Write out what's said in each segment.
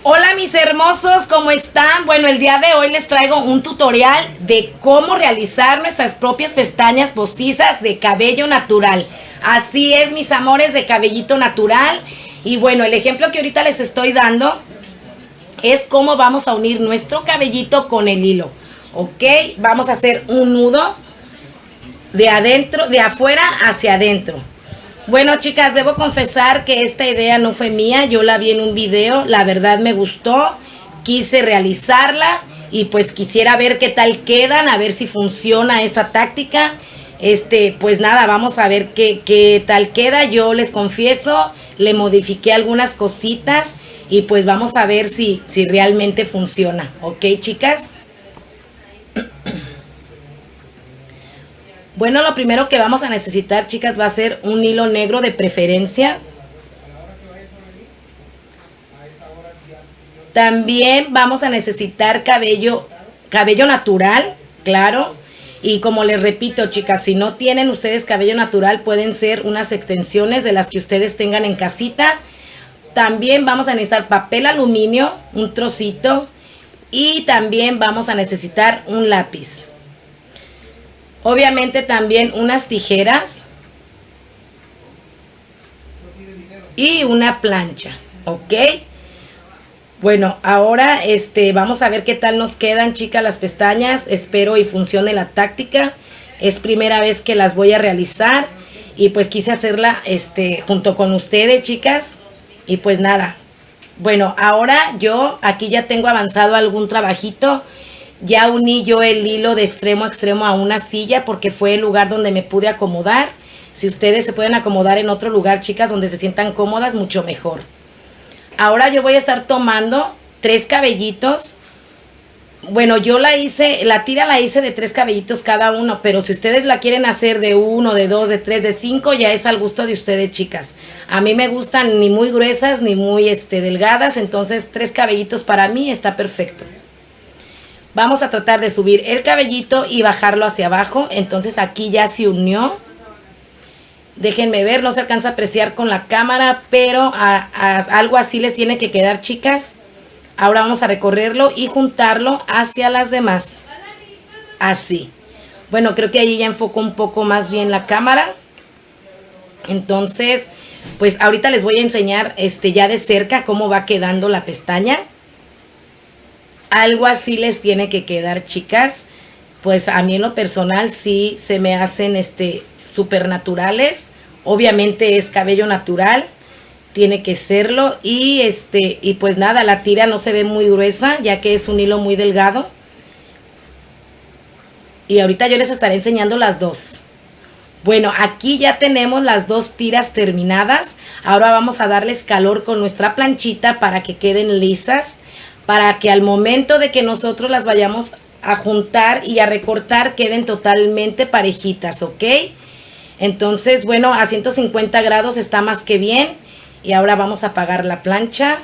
Hola mis hermosos, ¿cómo están? Bueno, el día de hoy les traigo un tutorial de cómo realizar nuestras propias pestañas postizas de cabello natural. Así es, mis amores, de cabellito natural. Y bueno, el ejemplo que ahorita les estoy dando es cómo vamos a unir nuestro cabellito con el hilo. ¿Ok? Vamos a hacer un nudo de adentro, de afuera hacia adentro. Bueno, chicas, debo confesar que esta idea no fue mía, yo la vi en un video, la verdad me gustó, quise realizarla y pues quisiera ver qué tal quedan, a ver si funciona esta táctica. Pues nada, vamos a ver qué tal queda. Yo les confieso, le modifiqué algunas cositas y pues vamos a ver si realmente funciona. ¿Ok, chicas? Bueno, lo primero que vamos a necesitar, chicas, va a ser un hilo negro de preferencia. También vamos a necesitar cabello natural, claro. Y como les repito, chicas, si no tienen ustedes cabello natural, pueden ser unas extensiones de las que ustedes tengan en casita. También vamos a necesitar papel aluminio, un trocito. Y también vamos a necesitar un lápiz. Obviamente también unas tijeras y una plancha, ¿ok? Bueno, ahora vamos a ver qué tal nos quedan, chicas, las pestañas. Espero y funcione la táctica. Es primera vez que las voy a realizar y pues quise hacerla junto con ustedes, chicas. Y pues nada. Bueno, ahora yo aquí ya tengo avanzado algún trabajito. Ya uní yo el hilo de extremo a extremo a una silla porque fue el lugar donde me pude acomodar. Si ustedes se pueden acomodar en otro lugar, chicas, donde se sientan cómodas, mucho mejor. Ahora yo voy a estar tomando 3 cabellitos. Bueno, yo la tira la hice de 3 cabellitos cada uno, pero si ustedes la quieren hacer de 1, de 2, de 3, de 5, ya es al gusto de ustedes, chicas. A mí me gustan ni muy gruesas ni muy delgadas, entonces 3 cabellitos para mí está perfecto. Vamos a tratar de subir el cabellito y bajarlo hacia abajo. Entonces aquí ya se unió. Déjenme ver, no se alcanza a apreciar con la cámara, pero algo así les tiene que quedar, chicas. Ahora vamos a recorrerlo y juntarlo hacia las demás. Así. Bueno, creo que ahí ya enfocó un poco más bien la cámara. Entonces, pues ahorita les voy a enseñar ya de cerca cómo va quedando la pestaña. Algo así les tiene que quedar, chicas. Pues a mí en lo personal sí se me hacen súper naturales. Obviamente es cabello natural, tiene que serlo. Y pues nada, la tira no se ve muy gruesa, ya que es un hilo muy delgado. Y ahorita yo les estaré enseñando las dos. Bueno, aquí ya tenemos las 2 tiras terminadas. Ahora vamos a darles calor con nuestra planchita para que queden lisas, para que al momento de que nosotros las vayamos a juntar y a recortar queden totalmente parejitas, ¿ok? Entonces, bueno, a 150 grados está más que bien. Y ahora vamos a apagar la plancha.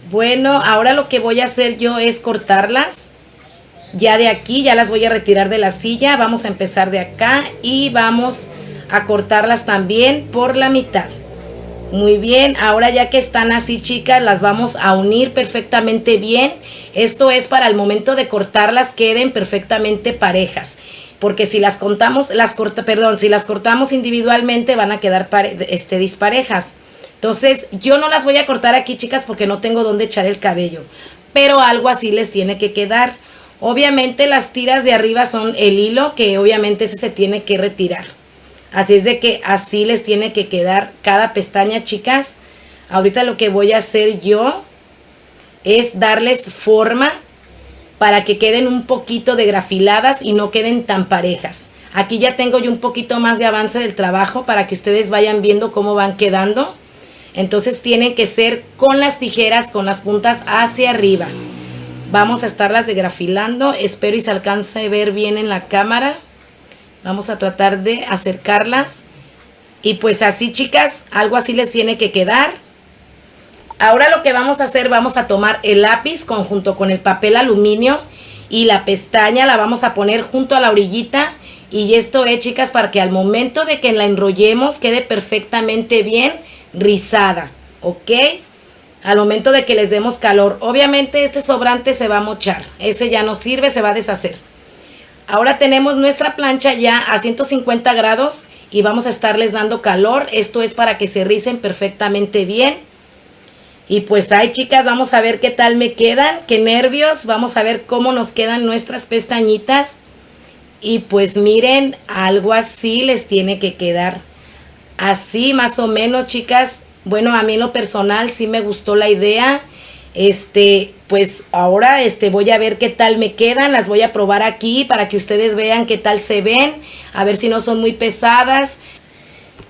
Bueno, ahora lo que voy a hacer yo es cortarlas. Ya de aquí, ya las voy a retirar de la silla. Vamos a empezar de acá y vamos a cortarlas también por la mitad. Muy bien, ahora ya que están así, chicas, las vamos a unir perfectamente bien. Esto es para el momento de cortarlas queden perfectamente parejas. Porque si las cortamos individualmente van a quedar disparejas. Entonces, yo no las voy a cortar aquí, chicas, porque no tengo dónde echar el cabello. Pero algo así les tiene que quedar. Obviamente las tiras de arriba son el hilo, que obviamente ese se tiene que retirar. Así es de que así les tiene que quedar cada pestaña, chicas. Ahorita lo que voy a hacer yo es darles forma para que queden un poquito degrafiladas y no queden tan parejas. Aquí ya tengo yo un poquito más de avance del trabajo para que ustedes vayan viendo cómo van quedando. Entonces tienen que ser con las tijeras, con las puntas hacia arriba. Vamos a estarlas degrafilando. Espero y se alcance a ver bien en la cámara. Vamos a tratar de acercarlas. Y pues así, chicas, algo así les tiene que quedar. Ahora lo que vamos a hacer, vamos a tomar el lápiz junto con el papel aluminio y la pestaña la vamos a poner junto a la orillita. Y esto es, chicas, para que al momento de que la enrollemos quede perfectamente bien rizada. ¿ok? Al momento de que les demos calor. Obviamente este sobrante se va a mochar, ese ya no sirve, se va a deshacer. Ahora tenemos nuestra plancha ya a 150 grados y vamos a estarles dando calor. Esto es para que se ricen perfectamente bien. Y pues ahí, chicas, vamos a ver qué tal me quedan, qué nervios. Vamos a ver cómo nos quedan nuestras pestañitas. Y pues miren, algo así les tiene que quedar. Así más o menos, chicas. Bueno, a mí en lo personal sí me gustó la idea. Pues ahora voy a ver qué tal me quedan. Las voy a probar aquí para que ustedes vean qué tal se ven. A ver si no son muy pesadas.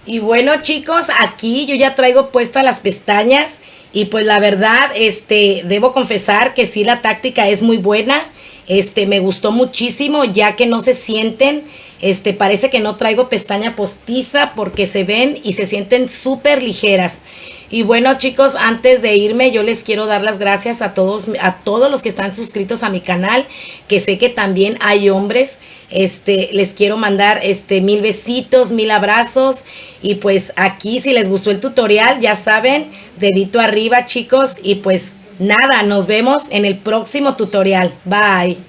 Y bueno, chicos, aquí yo ya traigo puestas las pestañas. Y pues la verdad, debo confesar que sí, la táctica es muy buena. Me gustó muchísimo, ya que no se sienten, parece que no traigo pestaña postiza porque se ven y se sienten súper ligeras. Y bueno, chicos, antes de irme, yo les quiero dar las gracias a todos los que están suscritos a mi canal, que sé que también hay hombres. Les quiero mandar 1000 besitos, 1000 abrazos. Y pues aquí, si les gustó el tutorial, ya saben, dedito arriba, chicos. Y pues nada, nos vemos en el próximo tutorial. Bye.